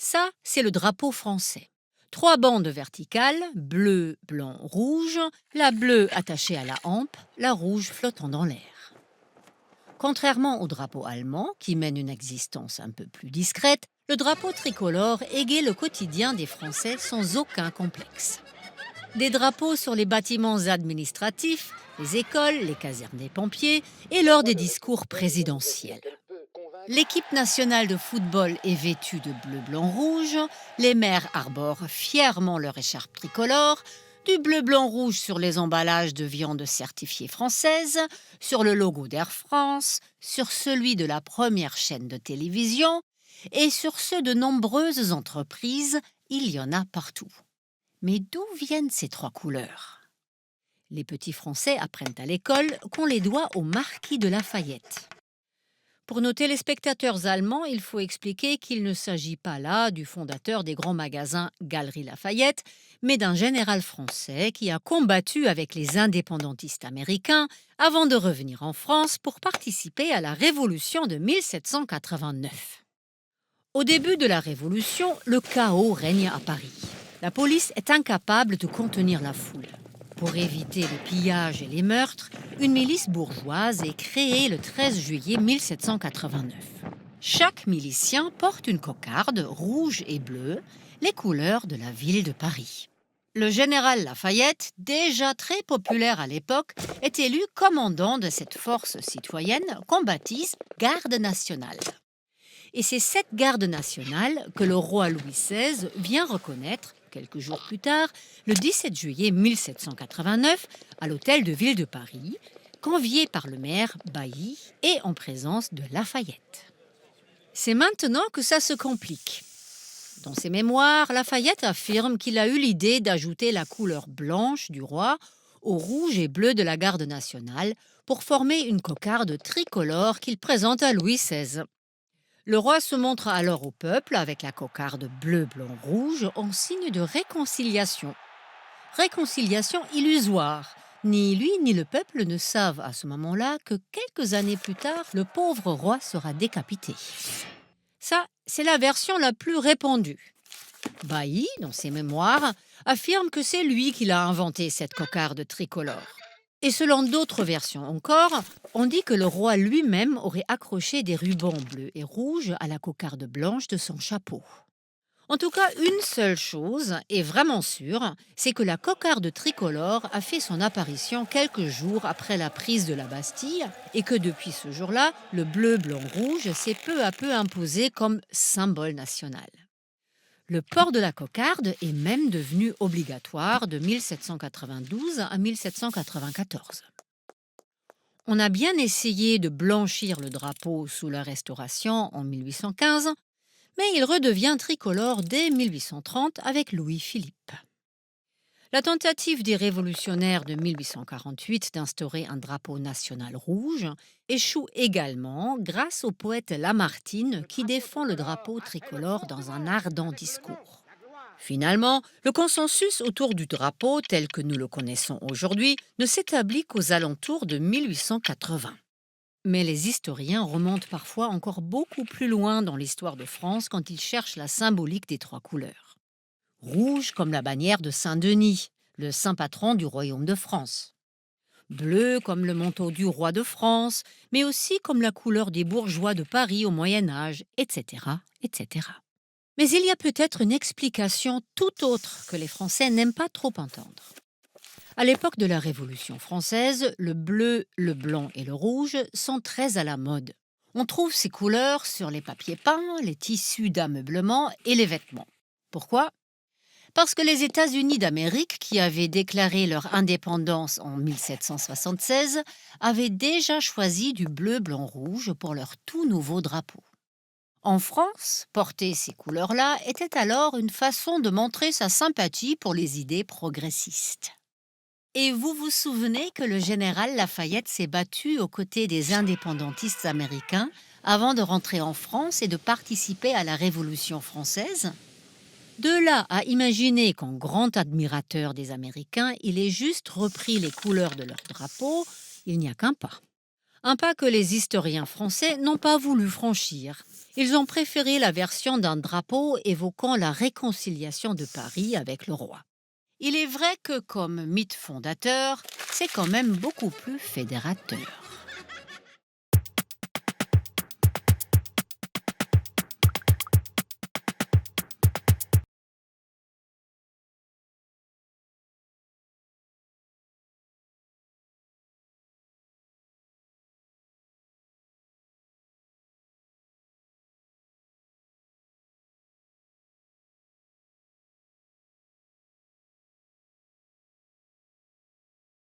Ça, c'est le drapeau français. Trois bandes verticales, bleu, blanc, rouge, la bleue attachée à la hampe, la rouge flottant dans l'air. Contrairement au drapeau allemand, qui mène une existence un peu plus discrète, le drapeau tricolore égaye le quotidien des Français sans aucun complexe. Des drapeaux sur les bâtiments administratifs, les écoles, les casernes des pompiers et lors des discours présidentiels. L'équipe nationale de football est vêtue de bleu, blanc, rouge. Les maires arborent fièrement leur écharpe tricolore. Du bleu, blanc, rouge sur les emballages de viande certifiée française, sur le logo d'Air France, sur celui de la première chaîne de télévision et sur ceux de nombreuses entreprises. Il y en a partout. Mais d'où viennent ces trois couleurs? Les petits Français apprennent à l'école qu'on les doit au marquis de Lafayette. Pour nos téléspectateurs allemands, il faut expliquer qu'il ne s'agit pas là du fondateur des grands magasins Galeries Lafayette, mais d'un général français qui a combattu avec les indépendantistes américains avant de revenir en France pour participer à la Révolution de 1789. Au début de la Révolution, le chaos règne à Paris. La police est incapable de contenir la foule. Pour éviter les pillages et les meurtres, une milice bourgeoise est créée le 13 juillet 1789. Chaque milicien porte une cocarde rouge et bleue, les couleurs de la ville de Paris. Le général Lafayette, déjà très populaire à l'époque, est élu commandant de cette force citoyenne qu'on baptise Garde nationale. Et c'est cette garde nationale que le roi Louis XVI vient reconnaître, quelques jours plus tard, le 17 juillet 1789, à l'hôtel de ville de Paris, convié par le maire Bailly et en présence de Lafayette. C'est maintenant que ça se complique. Dans ses mémoires, Lafayette affirme qu'il a eu l'idée d'ajouter la couleur blanche du roi au rouge et bleu de la garde nationale pour former une cocarde tricolore qu'il présente à Louis XVI. Le roi se montre alors au peuple avec la cocarde bleu, blanc, rouge en signe de réconciliation. Réconciliation illusoire. Ni lui ni le peuple ne savent à ce moment-là que quelques années plus tard, le pauvre roi sera décapité. Ça, c'est la version la plus répandue. Bailly, dans ses mémoires, affirme que c'est lui qui l'a inventé cette cocarde tricolore. Et selon d'autres versions encore, on dit que le roi lui-même aurait accroché des rubans bleus et rouges à la cocarde blanche de son chapeau. En tout cas, une seule chose est vraiment sûre, c'est que la cocarde tricolore a fait son apparition quelques jours après la prise de la Bastille et que depuis ce jour-là, le bleu, blanc, rouge s'est peu à peu imposé comme symbole national. Le port de la cocarde est même devenu obligatoire de 1792 à 1794. On a bien essayé de blanchir le drapeau sous la Restauration en 1815, mais il redevient tricolore dès 1830 avec Louis-Philippe. La tentative des révolutionnaires de 1848 d'instaurer un drapeau national rouge échoue également grâce au poète Lamartine qui défend le drapeau tricolore dans un ardent discours. Finalement, le consensus autour du drapeau tel que nous le connaissons aujourd'hui ne s'établit qu'aux alentours de 1880. Mais les historiens remontent parfois encore beaucoup plus loin dans l'histoire de France quand ils cherchent la symbolique des trois couleurs. Rouge comme la bannière de Saint-Denis, le saint patron du royaume de France. Bleu comme le manteau du roi de France, mais aussi comme la couleur des bourgeois de Paris au Moyen-Âge, etc., etc. Mais il y a peut-être une explication tout autre que les Français n'aiment pas trop entendre. À l'époque de la Révolution française, le bleu, le blanc et le rouge sont très à la mode. On trouve ces couleurs sur les papiers peints, les tissus d'ameublement et les vêtements. Pourquoi ? Parce que les États-Unis d'Amérique, qui avaient déclaré leur indépendance en 1776, avaient déjà choisi du bleu, blanc, rouge pour leur tout nouveau drapeau. En France, porter ces couleurs-là était alors une façon de montrer sa sympathie pour les idées progressistes. Et vous vous souvenez que le général Lafayette s'est battu aux côtés des indépendantistes américains avant de rentrer en France et de participer à la Révolution française ? De là à imaginer qu'en grand admirateur des Américains, il ait juste repris les couleurs de leur drapeau, il n'y a qu'un pas. Un pas que les historiens français n'ont pas voulu franchir. Ils ont préféré la version d'un drapeau évoquant la réconciliation de Paris avec le roi. Il est vrai que comme mythe fondateur, c'est quand même beaucoup plus fédérateur.